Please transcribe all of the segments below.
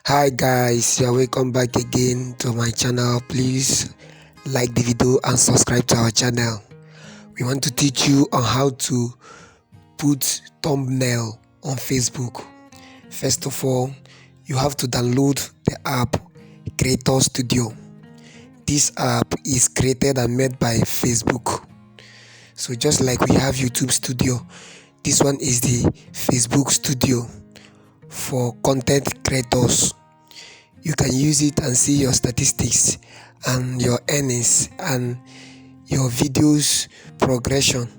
Hi guys, you're welcome back again to my channel. Please like the video and subscribe to our channel. We want to teach you on how to put thumbnail on Facebook. First of all, you have to download the app Creator Studio. This app is created and made by Facebook. So just like we have YouTube Studio, this one is the Facebook Studio for content creators. You can use it and see your statistics and your earnings and your videos progression.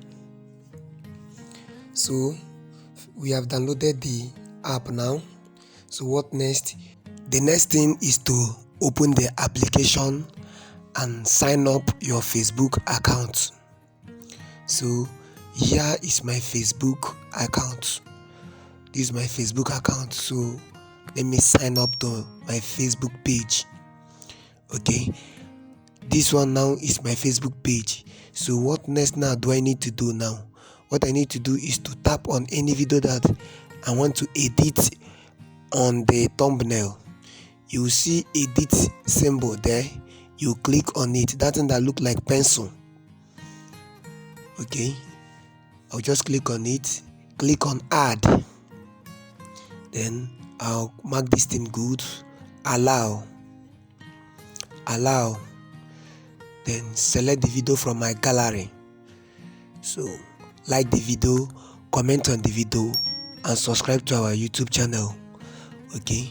So we have downloaded the app now. So what next? The next thing is to open the application and sign up your Facebook account. So here is my Facebook account. This is my Facebook account. So let me sign up to my Facebook page. Okay, this one now is my Facebook page. So what next now do I need to do now? What I need to do is to tap on any video that I want to edit on the thumbnail. You will see edit symbol there. You click on it, that thing that look like pencil. Okay, I'll just click on it, click on add, then I'll mark this thing good, allow, then select the video from my gallery. So like the video, comment on the video and subscribe to our YouTube channel. Okay,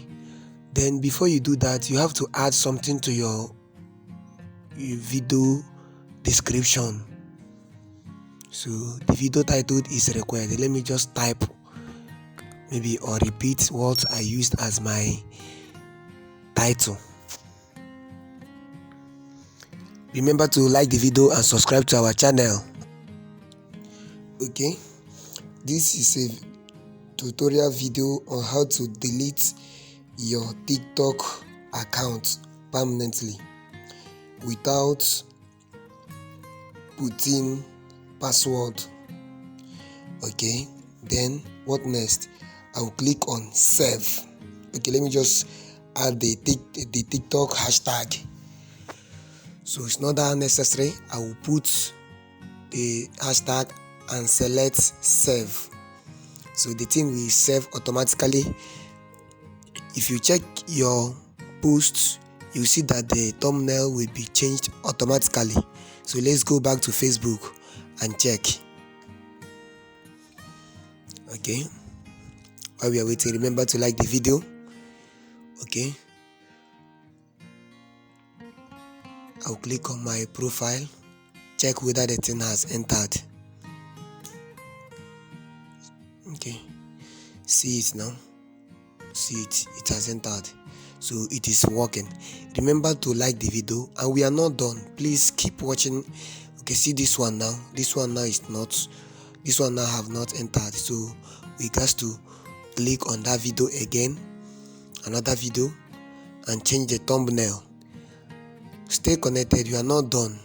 then before you do that, you have to add something to your video description. So the video title is required. Let me just type maybe or repeat what I used as my title. Remember to like the video and subscribe to our channel. Okay, this is a tutorial video on how to delete your TikTok account permanently without putting password. Okay, then what next? I will click on save. Okay, let me just add the TikTok hashtag. So it's not that necessary. I will put the hashtag and select save. So the thing will save automatically. If you check your posts, you see that the thumbnail will be changed automatically. So let's go back to Facebook and check. Okay, while we are waiting, remember to like the video. Okay, I'll click on my profile, check whether the thing has entered. Okay, see it now, see it has entered, so it is working. Remember to like the video, and we are not done. Please keep watching. Okay, see this one now, this one now have not entered. So we got to click on that video again, another video, and change the thumbnail. Stay connected, you are not done.